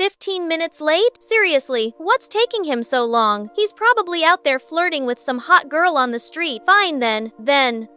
15 minutes late? Seriously, what's taking him so long? He's probably out there flirting with some hot girl on the street. Fine then.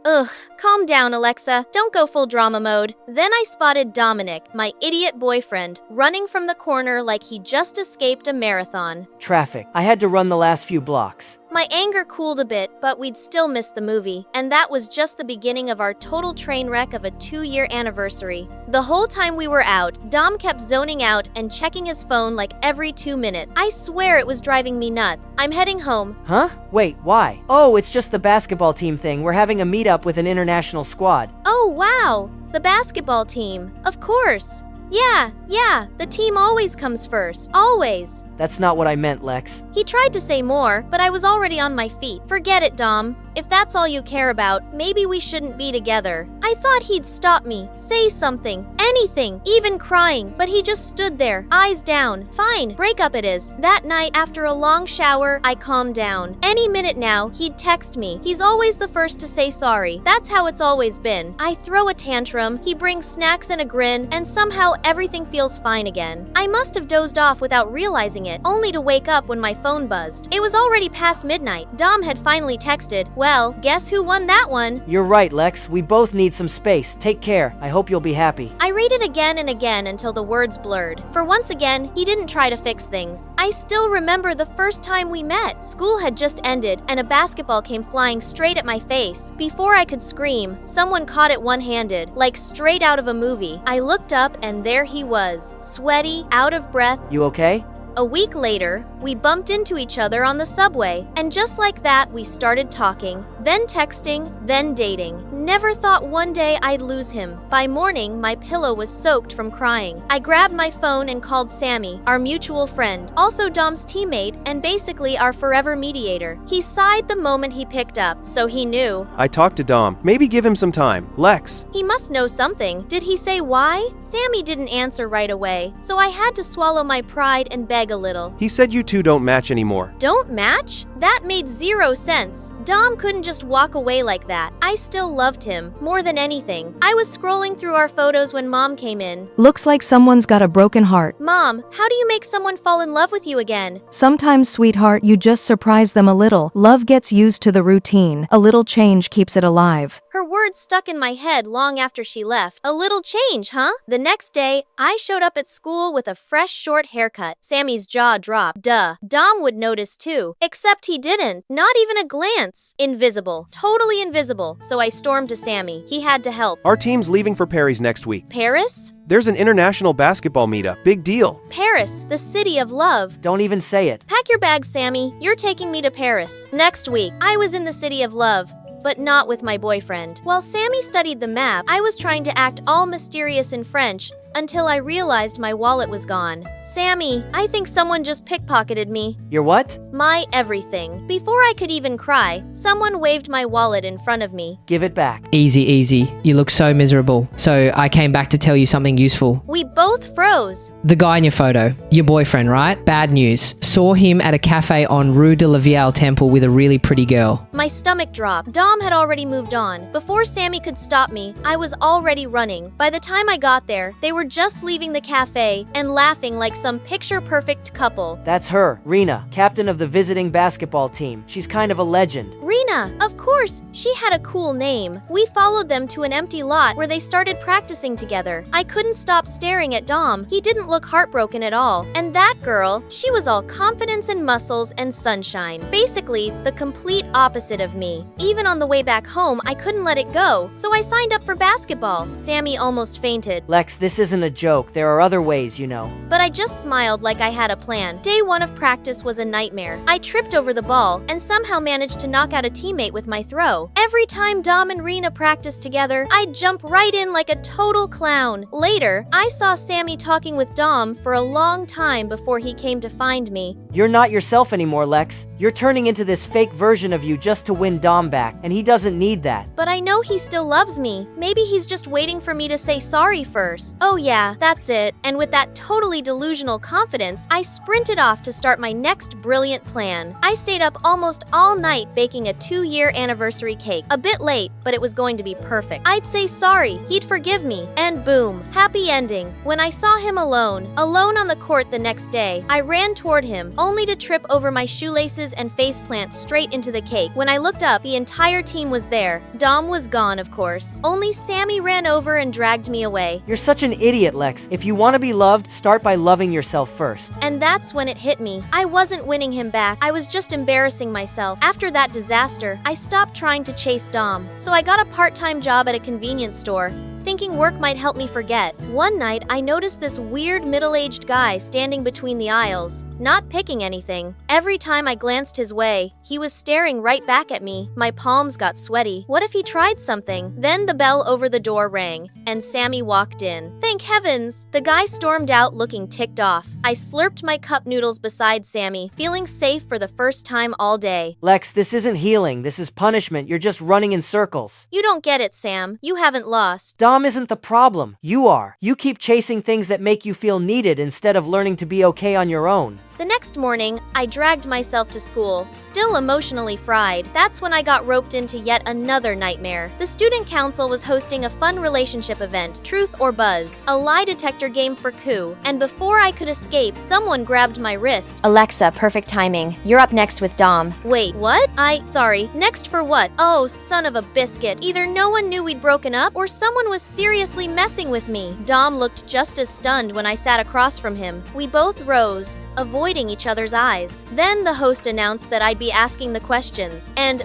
Ugh. Calm down, Alexa. Don't go full drama mode. Then I spotted Dominic, my idiot boyfriend, running from the corner like he just escaped a marathon. Traffic. I had to run the last few blocks. My anger cooled a bit, but we'd still missed the movie, and that was just the beginning of our total train wreck of a 2-year anniversary. The whole time we were out, Dom kept zoning out and checking his phone like every 2 minutes. I swear it was driving me nuts. I'm heading home. Huh? Wait, why? Oh, it's just the basketball team thing. We're having a meetup with an international squad. Oh, wow! The basketball team. Of course. Yeah, the team always comes first. Always. That's not what I meant, Lex. He tried to say more, but I was already on my feet. Forget it, Dom. If that's all you care about, maybe we shouldn't be together. I thought he'd stop me, say something, anything, even crying, but he just stood there, eyes down. Fine, break up it is. That night, after a long shower, I calmed down. Any minute now, he'd text me. He's always the first to say sorry. That's how it's always been. I throw a tantrum, he brings snacks and a grin, and somehow everything feels fine again. I must have dozed off without realizing it, only to wake up when my phone buzzed. It was already past midnight. Dom had finally texted. Well, guess who won that one? You're right, Lex. We both need some space. Take care. I hope you'll be happy. I read it again and again until the words blurred. For once again, he didn't try to fix things. I still remember the first time we met. School had just ended, and a basketball came flying straight at my face. Before I could scream, someone caught it one-handed, like straight out of a movie. I looked up, and there he was, sweaty, out of breath. You okay? A week later, we bumped into each other on the subway, and just like that, we started talking, then texting, then dating. Never thought one day I'd lose him. By morning, my pillow was soaked from crying. I grabbed my phone and called Sammy, our mutual friend, also Dom's teammate, and basically our forever mediator. He sighed the moment he picked up, so he knew. I talked to Dom. Maybe give him some time. Lex. He must know something. Did he say why? Sammy didn't answer right away, so I had to swallow my pride and beg a little. He said you two don't match anymore. Don't match? That made zero sense. Dom couldn't just walk away like that. I still loved him, more than anything. I was scrolling through our photos when Mom came in. Looks like someone's got a broken heart. Mom, how do you make someone fall in love with you again? Sometimes, sweetheart, you just surprise them a little. Love gets used to the routine. A little change keeps it alive. Her words stuck in my head long after she left. A little change, huh? The next day, I showed up at school with a fresh short haircut. Sammy's jaw dropped. Duh. Dom would notice too. Except he didn't. Not even a glance. Invisible. Totally invisible. So I stormed to Sammy. He had to help. Our team's leaving for Paris next week. Paris? There's an international basketball meetup. Big deal. Paris, the city of love. Don't even say it. Pack your bags, Sammy. You're taking me to Paris. Next week, I was in the city of love, but not with my boyfriend. While Sammy studied the map, I was trying to act all mysterious in French until I realized my wallet was gone. Sammy, I think someone just pickpocketed me. Your what? My everything. Before I could even cry, someone waved my wallet in front of me. Give it back. Easy. You look so miserable. So I came back to tell you something useful. We both froze. The guy in your photo, your boyfriend, right? Bad news. Saw him at a cafe on Rue de la Vieille Temple with a really pretty girl. My stomach dropped. Dom had already moved on. Before Sammy could stop me, I was already running. By the time I got there, they were just leaving the cafe and laughing like some picture-perfect couple. That's her, Rena, captain of the visiting basketball team. She's kind of a legend. Rena, of course. She had a cool name. We followed them to an empty lot where they started practicing together. I couldn't stop staring at Dom. He didn't look heartbroken at all. And that girl, she was all confidence and muscles and sunshine. Basically, the complete opposite of me. Even on the way back home, I couldn't let it go, so I signed up for basketball. Sammy almost fainted. Lex, this isn't a joke. There are other ways, you know. But I just smiled like I had a plan. Day one of practice was a nightmare. I tripped over the ball and somehow managed to knock out a teammate with my throw. Every time Dom and Rena practiced together, I'd jump right in like a total clown. Later, I saw Sammy talking with Dom for a long time before he came to find me. You're not yourself anymore, Lex. You're turning into this fake version of you just to win Dom back, and he doesn't need that. But I know he still loves me. Maybe he's just waiting for me to say sorry first. Oh yeah, that's it. And with that totally delusional confidence, I sprinted off to start my next brilliant plan. I stayed up almost all night baking a 2-year anniversary cake. A bit late, but it was going to be perfect. I'd say sorry, he'd forgive me, and boom, happy ending. When I saw him alone on the court the next day, I ran toward him, only to trip over my shoelaces and faceplant straight into the cake. When I looked up, the entire team was there. Dom was gone, of course. Only Sammy ran over and dragged me away. You're such an idiot, Lex. If you want to be loved, start by loving yourself first. And that's when it hit me. I wasn't winning him back. I was just embarrassing myself. After that disaster, I stopped trying to chase Dom. So I got a part-time job at a convenience store, thinking work might help me forget. One night, I noticed this weird middle-aged guy standing between the aisles, not picking anything. Every time I glanced his way, he was staring right back at me. My palms got sweaty. What if he tried something? Then the bell over the door rang, and Sammy walked in. Thank heavens! The guy stormed out looking ticked off. I slurped my cup noodles beside Sammy, feeling safe for the first time all day. Lex, this isn't healing. This is punishment. You're just running in circles. You don't get it, Sam. You haven't lost. Dom isn't the problem. You are. You keep chasing things that make you feel needed instead of learning to be okay on your own. The next morning, I dragged myself to school, still emotionally fried. That's when I got roped into yet another nightmare. The student council was hosting a fun relationship event, Truth or Buzz, a lie detector game for coup. And before I could escape, someone grabbed my wrist. Alexa, perfect timing. You're up next with Dom. Wait, what? Sorry, next for what? Oh, son of a biscuit. Either no one knew we'd broken up, or someone was seriously messing with me. Dom looked just as stunned when I sat across from him. We both rose, avoiding each other's eyes. Then the host announced that I'd be asking the questions. And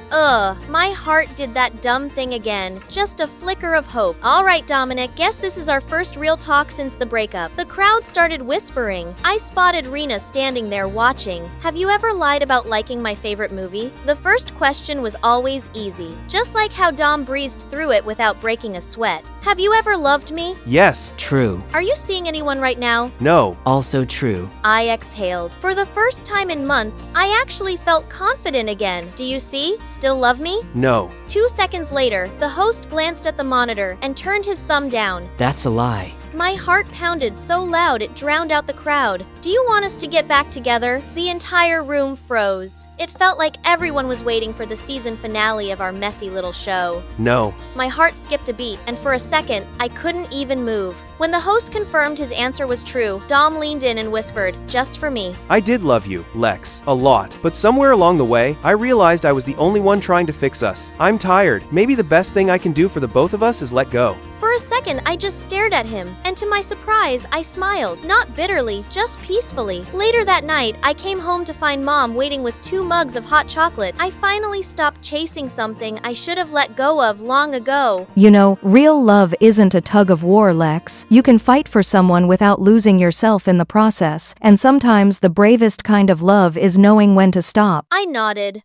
my heart did that dumb thing again. Just a flicker of hope. All right, Dominic, guess this is our first real talk since the breakup. The crowd started whispering. I spotted Rena standing there watching. Have you ever lied about liking my favorite movie? The first question was always easy. Just like how Dom breezed through it without breaking a sweat. Have you ever loved me? Yes. True. Are you seeing anyone right now? No. Also true. I exhaled. For the first time in months, I actually felt confident again. Do you see? Still love me? No. 2 seconds later, the host glanced at the monitor and turned his thumb down. That's a lie. My heart pounded so loud it drowned out the crowd. Do you want us to get back together? The entire room froze. It felt like everyone was waiting for the season finale of our messy little show. No. My heart skipped a beat, and for a second, I couldn't even move. When the host confirmed his answer was true, Dom leaned in and whispered, just for me. I did love you, Lex, a lot. But somewhere along the way, I realized I was the only one trying to fix us. I'm tired. Maybe the best thing I can do for the both of us is let go. For a second, I just stared at him, and to my surprise, I smiled. Not bitterly, just peacefully. Later that night, I came home to find Mom waiting with 2 mugs of hot chocolate. I finally stopped chasing something I should have let go of long ago. You know, real love isn't a tug of war, Lex. You can fight for someone without losing yourself in the process, and sometimes the bravest kind of love is knowing when to stop. I nodded.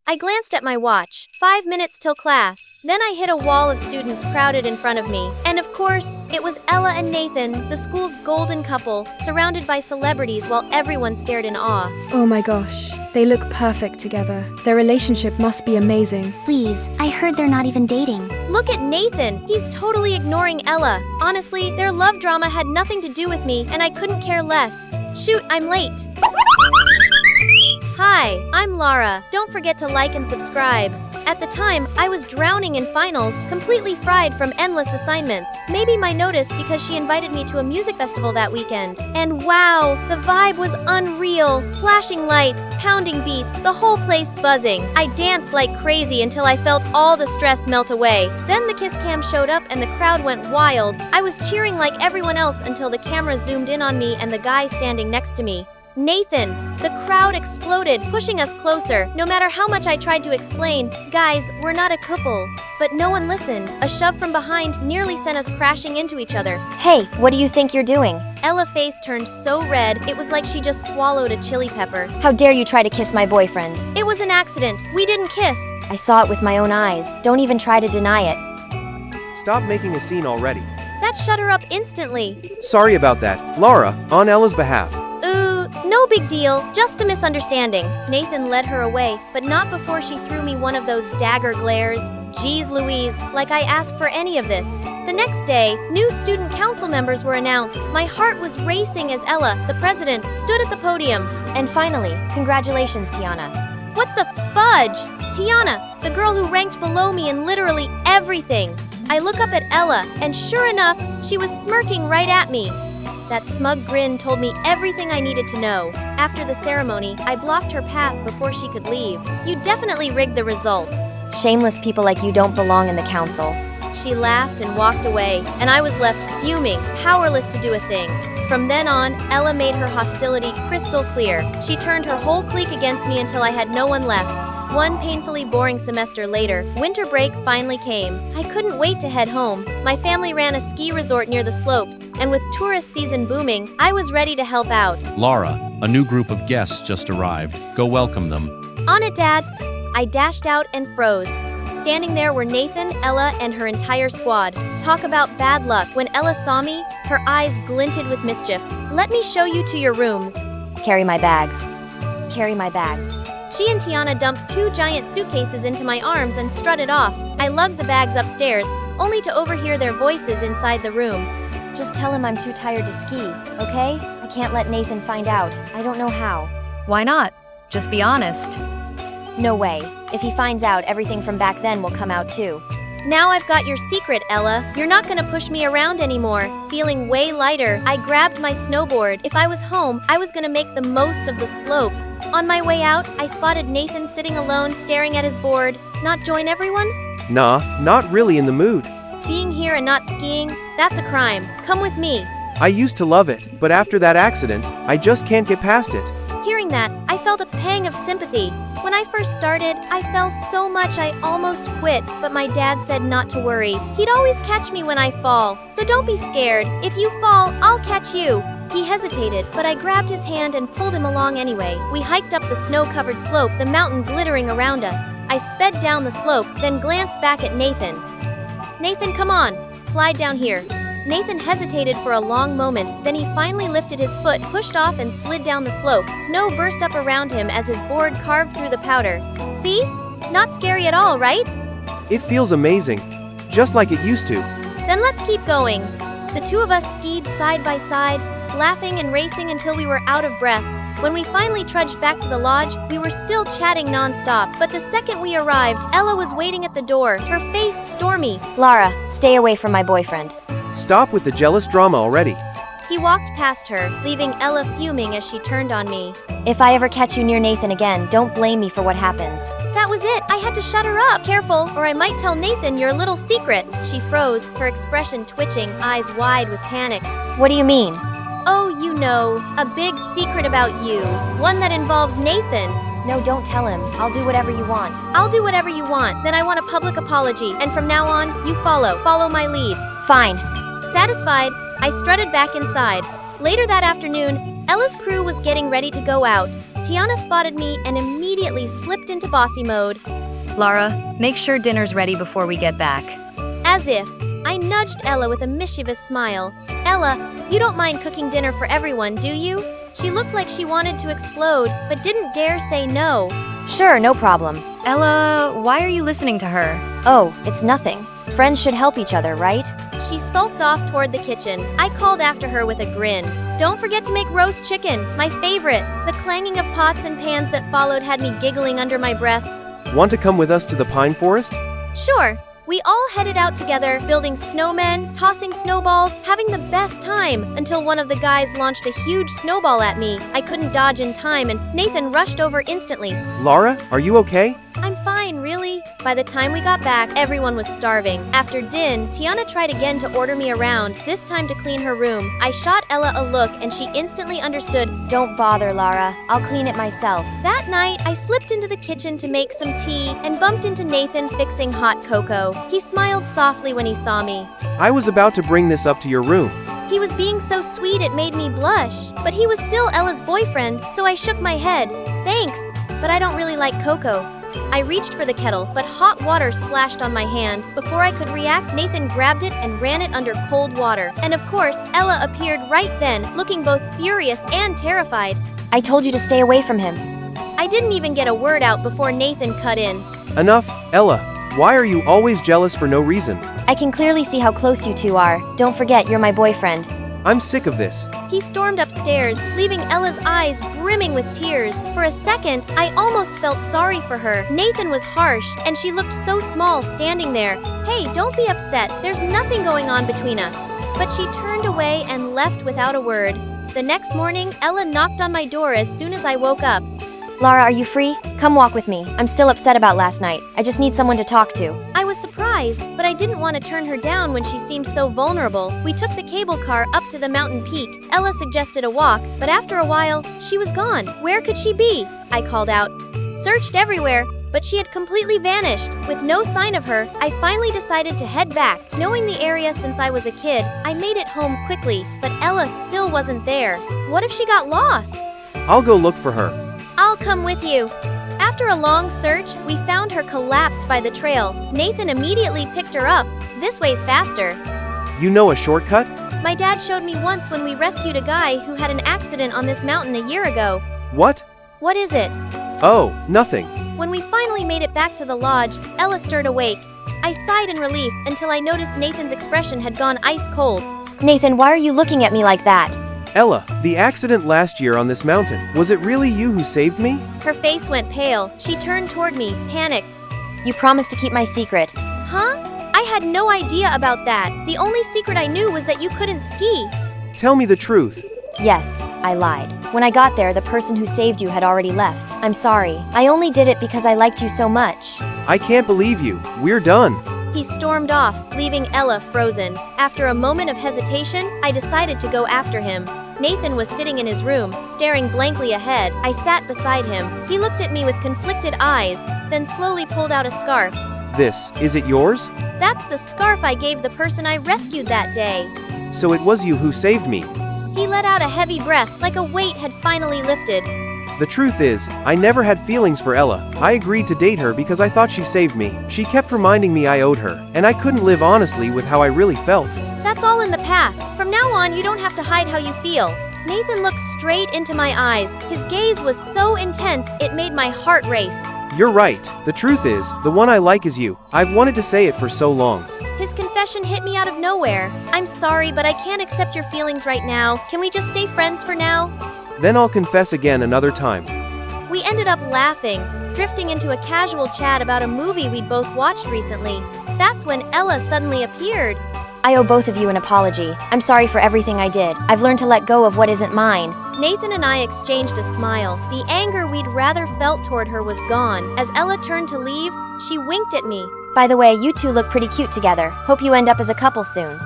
I glanced at my watch. 5 minutes till class. Then I hit a wall of students crowded in front of me. And of course, it was Ella and Nathan, the school's golden couple, surrounded by celebrities while everyone stared in awe. Oh my gosh, they look perfect together. Their relationship must be amazing. Please, I heard they're not even dating. Look at Nathan. He's totally ignoring Ella. Honestly, their love drama had nothing to do with me, and I couldn't care less. Shoot, I'm late. Hi, I'm Lara. Don't forget to like and subscribe. At the time, I was drowning in finals, completely fried from endless assignments. Maybe my notice because she invited me to a music festival that weekend. And wow, the vibe was unreal. Flashing lights, pounding beats, the whole place buzzing. I danced like crazy until I felt all the stress melt away. Then the kiss cam showed up and the crowd went wild. I was cheering like everyone else until the camera zoomed in on me and the guy standing next to me. Nathan! The crowd exploded, pushing us closer. No matter how much I tried to explain, guys, we're not a couple. But no one listened. A shove from behind nearly sent us crashing into each other. Hey, what do you think you're doing? Ella's face turned so red, it was like she just swallowed a chili pepper. How dare you try to kiss my boyfriend? It was an accident. We didn't kiss. I saw it with my own eyes. Don't even try to deny it. Stop making a scene already. That shut her up instantly. Sorry about that. Lara, on Ella's behalf. No No big deal, just a misunderstanding. Nathan led her away, but not before she threw me one of those dagger glares. Geez Louise, like I asked for any of this. The next day, new student council members were announced. My heart was racing as Ella, the president, stood at the podium. And finally, congratulations, Tiana. What the fudge? Tiana, the girl who ranked below me in literally everything. I look up at Ella, and sure enough, she was smirking right at me. That smug grin told me everything I needed to know. After the ceremony, I blocked her path before she could leave. You definitely rigged the results. Shameless people like you don't belong in the council. She laughed and walked away, and I was left fuming, powerless to do a thing. From then on, Ella made her hostility crystal clear. She turned her whole clique against me until I had no one left. One painfully boring semester later, winter break finally came. I couldn't wait to head home. My family ran a ski resort near the slopes, and with tourist season booming, I was ready to help out. Laura, a new group of guests just arrived. Go welcome them. On it, Dad. I dashed out and froze. Standing there were Nathan, Ella, and her entire squad. Talk about bad luck. When Ella saw me, her eyes glinted with mischief. Let me show you to your rooms. Carry my bags. Carry my bags. She and Tiana dumped 2 giant suitcases into my arms and strutted off. I lugged the bags upstairs, only to overhear their voices inside the room. Just tell him I'm too tired to ski, okay? I can't let Nathan find out. I don't know how. Why not? Just be honest. No way. If he finds out, everything from back then will come out too. Now I've got your secret, Ella. You're not gonna push me around anymore. Feeling way lighter, I grabbed my snowboard. If I was home, I was gonna make the most of the slopes. On my way out, I spotted Nathan sitting alone staring at his board. Not join everyone? Nah, not really in the mood. Being here and not skiing, that's a crime. Come with me. I used to love it, but after that accident, I just can't get past it. Hearing that, I felt a pang of sympathy. When I first started, I fell so much I almost quit, but my dad said not to worry. He'd always catch me when I fall, so don't be scared. If you fall, I'll catch you. He hesitated, but I grabbed his hand and pulled him along anyway. We hiked up the snow-covered slope, the mountain glittering around us. I sped down the slope, then glanced back at Nathan. Nathan, come on. Slide down here. Nathan hesitated for a long moment, then he finally lifted his foot, pushed off and slid down the slope. Snow burst up around him as his board carved through the powder. See? Not scary at all, right? It feels amazing. Just like it used to. Then let's keep going. The two of us skied side by side, laughing and racing until we were out of breath. When we finally trudged back to the lodge, we were still chatting non-stop. But the second we arrived, Ella was waiting at the door, her face stormy. Lara, stay away from my boyfriend. Stop with the jealous drama already. He walked past her, leaving Ella fuming as she turned on me. If I ever catch you near Nathan again, don't blame me for what happens. That was it. I had to shut her up. Careful, or I might tell Nathan your little secret. She froze, her expression twitching, eyes wide with panic. What do you mean? Oh, you know, a big secret about you. One that involves Nathan. No, don't tell him. I'll do whatever you want. I'll do whatever you want. Then I want a public apology, and from now on, you follow my lead. Fine. Satisfied, I strutted back inside. Later that afternoon, Ella's crew was getting ready to go out. Tiana spotted me and immediately slipped into bossy mode. Lara, make sure dinner's ready before we get back. As if, I nudged Ella with a mischievous smile. Ella, you don't mind cooking dinner for everyone, do you? She looked like she wanted to explode, but didn't dare say no. Sure, no problem. Ella, why are you listening to her? Oh, it's nothing. Friends should help each other, right? She sulked off toward the kitchen. I called after her with a grin. Don't forget to make roast chicken, my favorite. The clanging of pots and pans that followed had me giggling under my breath. Want to come with us to the pine forest? Sure. We all headed out together, building snowmen, tossing snowballs, having the best time, until one of the guys launched a huge snowball at me. I couldn't dodge in time, and Nathan rushed over instantly. Laura, are you okay? I'm fine, really. By the time we got back, everyone was starving. After din, Tiana tried again to order me around, this time to clean her room. I shot Ella a look, and she instantly understood. Don't bother, Lara. I'll clean it myself. That night, I slipped into the kitchen to make some tea and bumped into Nathan fixing hot cocoa. He smiled softly when he saw me. I was about to bring this up to your room. He was being so sweet it made me blush, but he was still Ella's boyfriend, so I shook my head. Thanks, but I don't really like cocoa. I reached for the kettle, but hot water splashed on my hand. Before I could react, Nathan grabbed it and ran it under cold water. And of course, Ella appeared right then, looking both furious and terrified. I told you to stay away from him. I didn't even get a word out before Nathan cut in. Enough, Ella. Why are you always jealous for no reason? I can clearly see how close you two are. Don't forget, you're my boyfriend. I'm sick of this. He stormed upstairs, leaving Ella's eyes brimming with tears. For a second, I almost felt sorry for her. Nathan was harsh, and she looked so small standing there. Hey, don't be upset. There's nothing going on between us. But she turned away and left without a word. The next morning, Ella knocked on my door as soon as I woke up. Lara, are you free? Come walk with me. I'm still upset about last night. I just need someone to talk to. I was surprised, but I didn't want to turn her down when she seemed so vulnerable. We took the cable car up to the mountain peak. Ella suggested a walk, but after a while, she was gone. Where could she be? I called out. Searched everywhere, but she had completely vanished. With no sign of her, I finally decided to head back. Knowing the area since I was a kid, I made it home quickly, but Ella still wasn't there. What if she got lost? I'll go look for her. I'll come with you. After a long search, we found her collapsed by the trail. Nathan immediately picked her up. This way's faster. You know a shortcut? My dad showed me once when we rescued a guy who had an accident on this mountain a year ago. What? What is it? Oh, nothing. When we finally made it back to the lodge, Ella stirred awake. I sighed in relief until I noticed Nathan's expression had gone ice cold. Nathan, why are you looking at me like that? Ella, the accident last year on this mountain, was it really you who saved me? Her face went pale. She turned toward me, panicked. You promised to keep my secret. Huh? I had no idea about that. The only secret I knew was that you couldn't ski. Tell me the truth. Yes, I lied. When I got there, the person who saved you had already left. I'm sorry. I only did it because I liked you so much. I can't believe you. We're done. He stormed off, leaving Ella frozen. After a moment of hesitation, I decided to go after him. Nathan was sitting in his room, staring blankly ahead. I sat beside him. He looked at me with conflicted eyes, then slowly pulled out a scarf. Is it yours? That's the scarf I gave the person I rescued that day. So it was you who saved me. He let out a heavy breath, like a weight had finally lifted. The truth is, I never had feelings for Ella. I agreed to date her because I thought she saved me. She kept reminding me I owed her, and I couldn't live honestly with how I really felt. That's all in the past. From now on, you don't have to hide how you feel. Nathan looked straight into my eyes. His gaze was so intense, it made my heart race. You're right. The truth is, the one I like is you. I've wanted to say it for so long. His confession hit me out of nowhere. I'm sorry, but I can't accept your feelings right now. Can we just stay friends for now? Then I'll confess again another time. We ended up laughing, drifting into a casual chat about a movie we'd both watched recently. That's when Ella suddenly appeared. I owe both of you an apology. I'm sorry for everything I did. I've learned to let go of what isn't mine. Nathan and I exchanged a smile. The anger we'd rather felt toward her was gone. As Ella turned to leave, she winked at me. By the way, you two look pretty cute together. Hope you end up as a couple soon.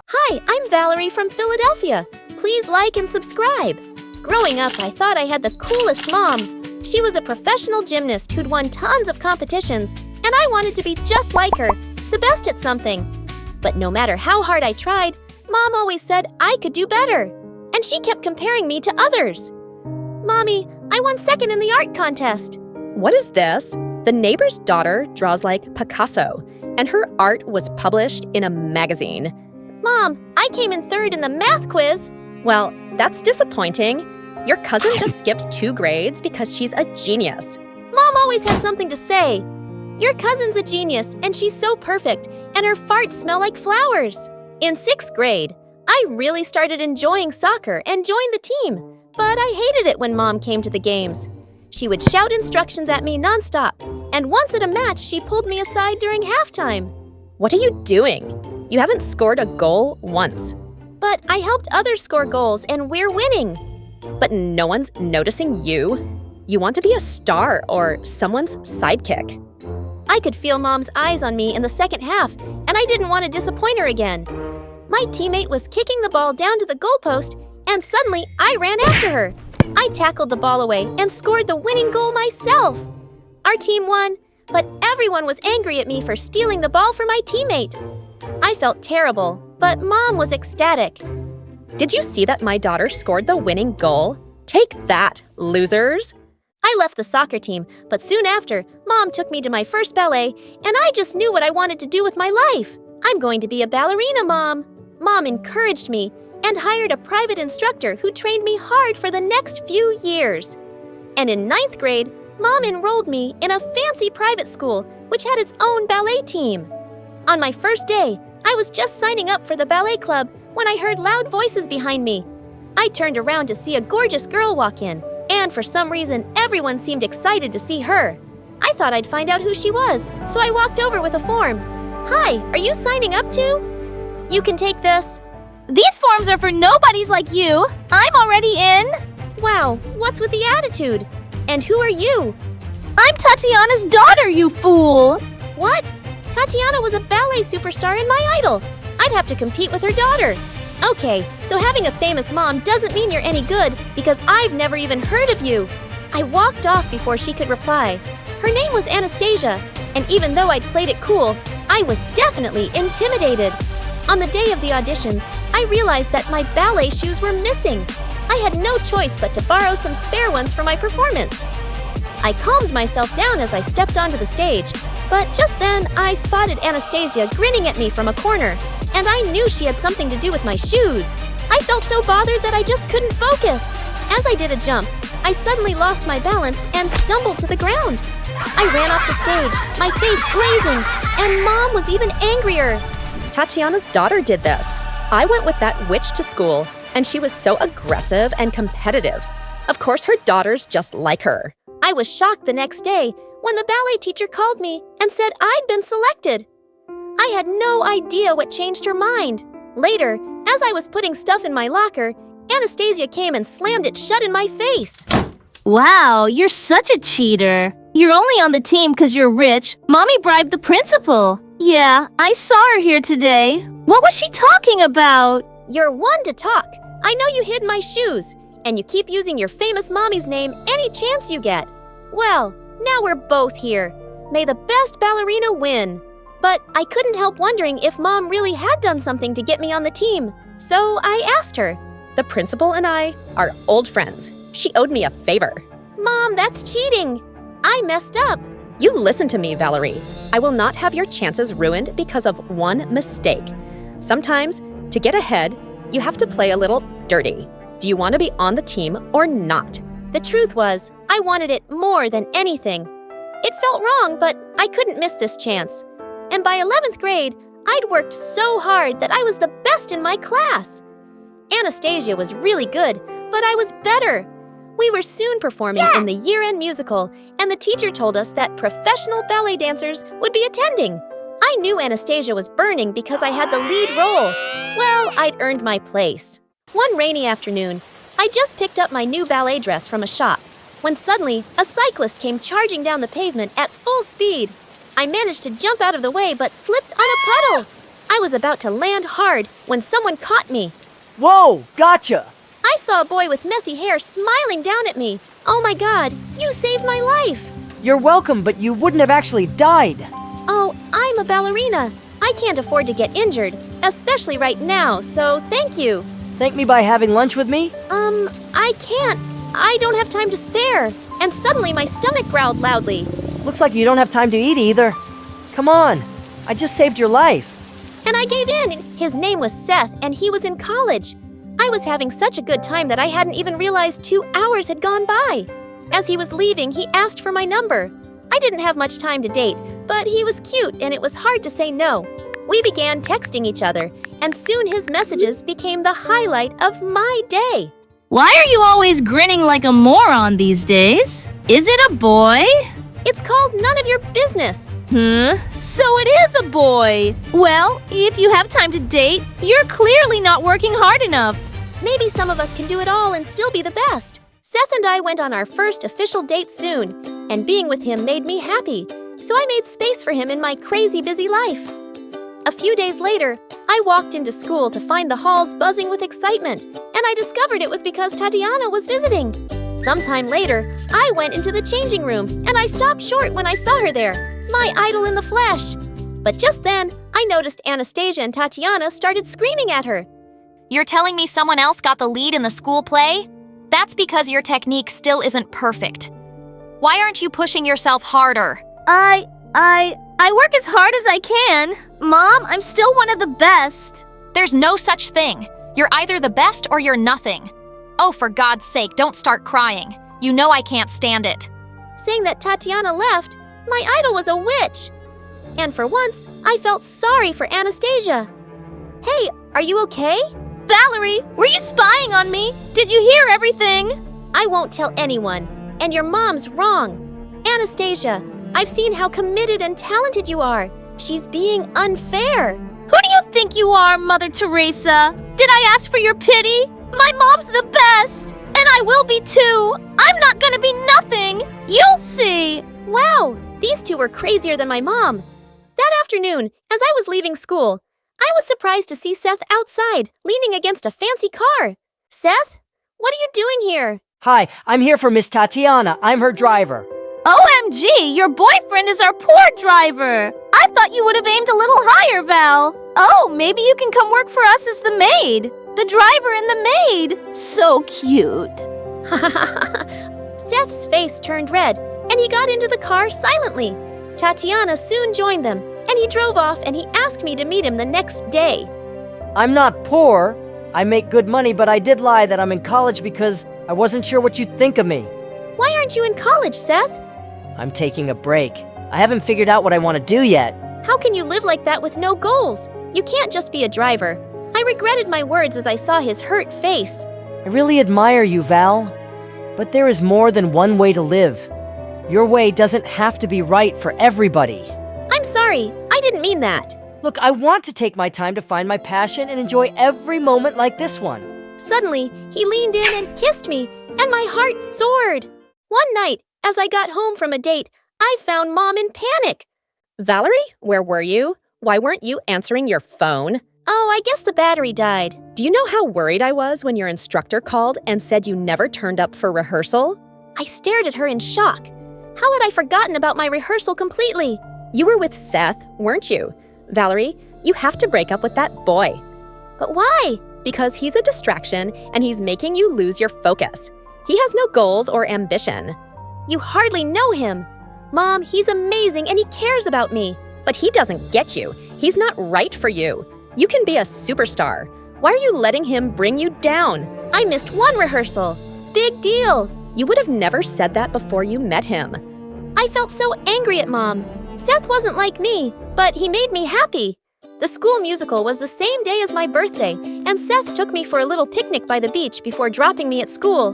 Hi, I'm Valerie from Philadelphia. Please like and subscribe. Growing up, I thought I had the coolest mom. She was a professional gymnast who'd won tons of competitions, and I wanted to be just like her, the best at something. But no matter how hard I tried, Mom always said I could do better, and she kept comparing me to others. Mommy, I won second in the art contest. What is this? The neighbor's daughter draws like Picasso, and her art was published in a magazine. Mom, I came in third in the math quiz. Well, that's disappointing. Your cousin just skipped 2 grades because she's a genius. Mom always had something to say. Your cousin's a genius, and she's so perfect, and her farts smell like flowers. In 6th grade, I really started enjoying soccer and joined the team, but I hated it when Mom came to the games. She would shout instructions at me nonstop, and once at a match, she pulled me aside during halftime. What are you doing? You haven't scored a goal once. But I helped others score goals, and we're winning. But no one's noticing you. You want to be a star or someone's sidekick. I could feel Mom's eyes on me in the second half, and I didn't want to disappoint her again. My teammate was kicking the ball down to the goalpost, and suddenly I ran after her. I tackled the ball away and scored the winning goal myself. Our team won, but everyone was angry at me for stealing the ball from my teammate. I felt terrible, but Mom was ecstatic. Did you see that my daughter scored the winning goal? Take that, losers! I left the soccer team, but soon after, Mom took me to my first ballet, and I just knew what I wanted to do with my life. I'm going to be a ballerina, Mom. Mom encouraged me, and hired a private instructor who trained me hard for the next few years. And in 9th grade, Mom enrolled me in a fancy private school which had its own ballet team. On my first day, I was just signing up for the ballet club when I heard loud voices behind me. I turned around to see a gorgeous girl walk in, and for some reason, everyone seemed excited to see her. I thought I'd find out who she was, so I walked over with a form. "Hi, are you signing up too?" "You can take this." "These forms are for nobodies like you. I'm already in." "Wow, what's with the attitude? And who are you?" "I'm Tatiana's daughter, you fool." "What? Tatiana was a ballet superstar and my idol. I'd have to compete with her daughter." "Okay, so having a famous mom doesn't mean you're any good because I've never even heard of you." I walked off before she could reply. Her name was Anastasia, and even though I'd played it cool, I was definitely intimidated. On the day of the auditions, I realized that my ballet shoes were missing. I had no choice but to borrow some spare ones for my performance. I calmed myself down as I stepped onto the stage, but just then I spotted Anastasia grinning at me from a corner, and I knew she had something to do with my shoes. I felt so bothered that I just couldn't focus. As I did a jump, I suddenly lost my balance and stumbled to the ground. I ran off the stage, my face blazing, and Mom was even angrier. Tatiana's daughter did this. I went with that witch to school, and she was so aggressive and competitive. Of course, her daughter's just like her. I was shocked the next day when the ballet teacher called me and said I'd been selected. I had no idea what changed her mind. Later, as I was putting stuff in my locker, Anastasia came and slammed it shut in my face. "Wow, you're such a cheater. You're only on the team because you're rich. Mommy bribed the principal." "Yeah, I saw her here today. What was she talking about?" "You're one to talk. I know you hid my shoes, and you keep using your famous mommy's name any chance you get. Well, now we're both here. May the best ballerina win." But I couldn't help wondering if Mom really had done something to get me on the team, so I asked her. The principal and I are old friends. She owed me a favor. "Mom, that's cheating. I messed up." You listen to me, Valerie. I will not have your chances ruined because of one mistake. Sometimes, to get ahead, you have to play a little dirty. Do you want to be on the team or not? The truth was, I wanted it more than anything. It felt wrong, but I couldn't miss this chance. And by 11th grade, I'd worked so hard that I was the best in my class. Anastasia was really good, but I was better. We were soon performing in the year-end musical, and the teacher told us that professional ballet dancers would be attending. I knew Anastasia was burning because I had the lead role. Well, I'd earned my place. One rainy afternoon, I just picked up my new ballet dress from a shop, when suddenly a cyclist came charging down the pavement at full speed. I managed to jump out of the way but slipped on a puddle. I was about to land hard when someone caught me. Whoa, gotcha! I saw a boy with messy hair smiling down at me. "Oh my God, you saved my life." You're welcome, but you wouldn't have actually died. "Oh, I'm a ballerina. I can't afford to get injured, especially right now, so thank you." Thank me by having lunch with me? I can't. I don't have time to spare. And suddenly my stomach growled loudly. Looks like you don't have time to eat either. Come on, I just saved your life. And I gave in. His name was Seth, and he was in college. I was having such a good time that I hadn't even realized 2 hours had gone by. As he was leaving, he asked for my number. I didn't have much time to date, but he was cute and it was hard to say no. We began texting each other, and soon his messages became the highlight of my day. "Why are you always grinning like a moron these days? Is it a boy?" "It's called None of Your Business." So it is a boy. Well, if you have time to date, you're clearly not working hard enough. Maybe some of us can do it all and still be the best. Seth and I went on our first official date soon, and being with him made me happy, so I made space for him in my crazy busy life. A few days later, I walked into school to find the halls buzzing with excitement, and I discovered it was because Tatiana was visiting. Sometime later, I went into the changing room, and I stopped short when I saw her there, my idol in the flesh. But just then, I noticed Anastasia and Tatiana started screaming at her. "You're telling me someone else got the lead in the school play? That's because your technique still isn't perfect. Why aren't you pushing yourself harder?" I work as hard as I can. Mom, I'm still one of the best. There's no such thing. You're either the best or you're nothing. Oh, for God's sake, don't start crying. You know I can't stand it. Saying that Tatiana left, my idol was a witch. And for once, I felt sorry for Anastasia. Hey, are you okay? Valerie, were you spying on me? Did you hear everything? I won't tell anyone, and your mom's wrong. Anastasia, I've seen how committed and talented you are. She's being unfair. Who do you think you are, Mother Teresa? Did I ask for your pity? My mom's the best, and I will be too. I'm not gonna be nothing. You'll see. Wow, these two were crazier than my mom. That afternoon, as I was leaving school, I was surprised to see Seth outside, leaning against a fancy car. Seth, what are you doing here? Hi, I'm here for Miss Tatiana. I'm her driver. OMG, your boyfriend is our poor driver. I thought you would have aimed a little higher, Val. Oh, maybe you can come work for us as the maid. The driver and the maid. So cute. Seth's face turned red, and he got into the car silently. Tatiana soon joined them, and he drove off and he asked me to meet him the next day. I'm not poor. I make good money, but I did lie that I'm in college because I wasn't sure what you'd think of me. Why aren't you in college, Seth? I'm taking a break. I haven't figured out what I want to do yet. How can you live like that with no goals? You can't just be a driver. I regretted my words as I saw his hurt face. I really admire you, Val. But there is more than one way to live. Your way doesn't have to be right for everybody. I'm sorry, I didn't mean that. Look, I want to take my time to find my passion and enjoy every moment like this one. Suddenly, he leaned in and kissed me, and my heart soared. One night, as I got home from a date, I found Mom in panic. Valerie, where were you? Why weren't you answering your phone? Oh, I guess the battery died. Do you know how worried I was when your instructor called and said you never turned up for rehearsal? I stared at her in shock. How had I forgotten about my rehearsal completely? You were with Seth, weren't you? Valerie, you have to break up with that boy. But why? Because he's a distraction and he's making you lose your focus. He has no goals or ambition. You hardly know him. Mom, he's amazing and he cares about me. But he doesn't get you. He's not right for you. You can be a superstar. Why are you letting him bring you down? I missed one rehearsal. Big deal. You would have never said that before you met him. I felt so angry at Mom. Seth wasn't like me, but he made me happy. The school musical was the same day as my birthday, and Seth took me for a little picnic by the beach before dropping me at school.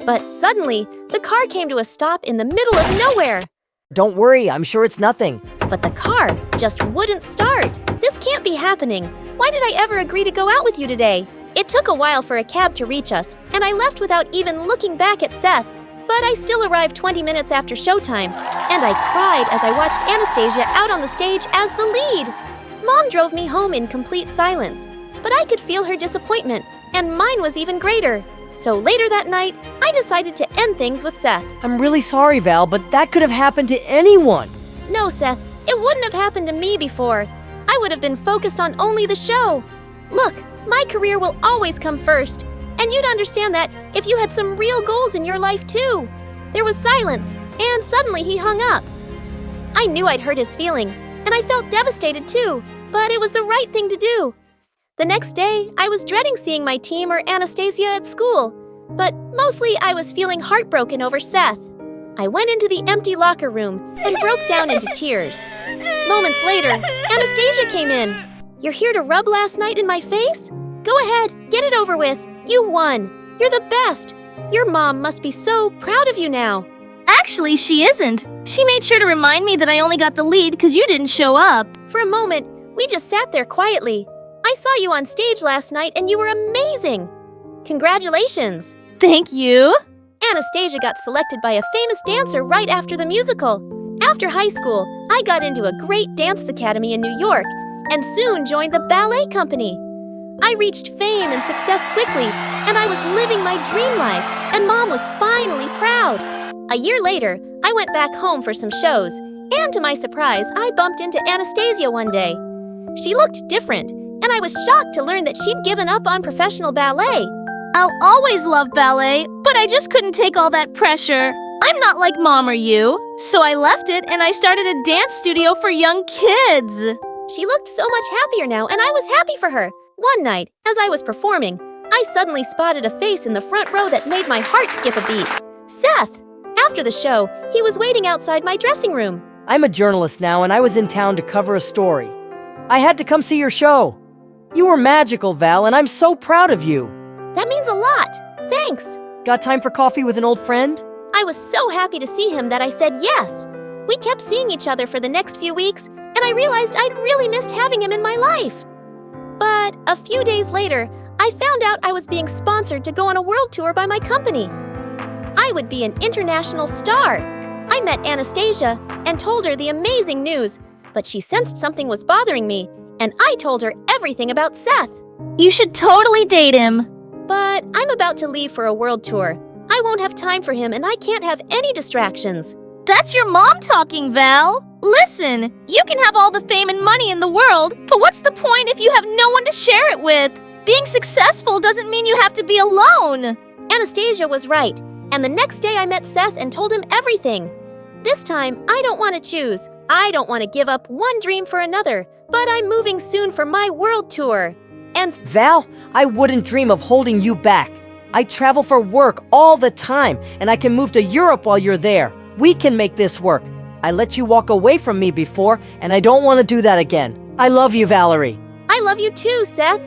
But suddenly, the car came to a stop in the middle of nowhere. Don't worry, I'm sure it's nothing. But the car just wouldn't start. This can't be happening. Why did I ever agree to go out with you today? It took a while for a cab to reach us, and I left without even looking back at Seth. But I still arrived 20 minutes after showtime, and I cried as I watched Anastasia out on the stage as the lead. Mom drove me home in complete silence, but I could feel her disappointment, and mine was even greater. So later that night, I decided to end things with Seth. I'm really sorry, Val, but that could have happened to anyone. No, Seth, it wouldn't have happened to me before. I would have been focused on only the show. Look, my career will always come first. And you'd understand that if you had some real goals in your life too. There was silence, and suddenly he hung up. I knew I'd hurt his feelings, and I felt devastated too, but it was the right thing to do. The next day, I was dreading seeing my team or Anastasia at school, but mostly I was feeling heartbroken over Seth. I went into the empty locker room and broke down into tears. Moments later, Anastasia came in. You're here to rub last night in my face? Go ahead, get it over with. You won. You're the best. Your mom must be so proud of you now. Actually, she isn't. She made sure to remind me that I only got the lead because you didn't show up. For a moment, we just sat there quietly. I saw you on stage last night and you were amazing. Congratulations. Thank you. Anastasia got selected by a famous dancer right after the musical. After high school, I got into a great dance academy in New York and soon joined the ballet company. I reached fame and success quickly, and I was living my dream life, and Mom was finally proud. A year later, I went back home for some shows, and to my surprise, I bumped into Anastasia one day. She looked different, and I was shocked to learn that she'd given up on professional ballet. I'll always love ballet, but I just couldn't take all that pressure. I'm not like Mom or you, so I left it and I started a dance studio for young kids. She looked so much happier now, and I was happy for her. One night, as I was performing, I suddenly spotted a face in the front row that made my heart skip a beat. Seth! After the show, he was waiting outside my dressing room. I'm a journalist now, and I was in town to cover a story. I had to come see your show. You were magical, Val, and I'm so proud of you. That means a lot. Thanks. Got time for coffee with an old friend? I was so happy to see him that I said yes. We kept seeing each other for the next few weeks, and I realized I'd really missed having him in my life. But a few days later, I found out I was being sponsored to go on a world tour by my company. I would be an international star. I met Anastasia and told her the amazing news, but she sensed something was bothering me, and I told her everything about Seth. You should totally date him. But I'm about to leave for a world tour. I won't have time for him, and I can't have any distractions. That's your mom talking, Val. Listen, you can have all the fame and money in the world, but what's the point if you have no one to share it with? Being successful doesn't mean you have to be alone. Anastasia was right, and the next day I met Seth and told him everything. This time, I don't want to choose. I don't want to give up one dream for another, but I'm moving soon for my world tour. And Val, I wouldn't dream of holding you back. I travel for work all the time, and I can move to Europe while you're there. We can make this work. I let you walk away from me before, and I don't want to do that again. I love you, Valerie. I love you too, Seth.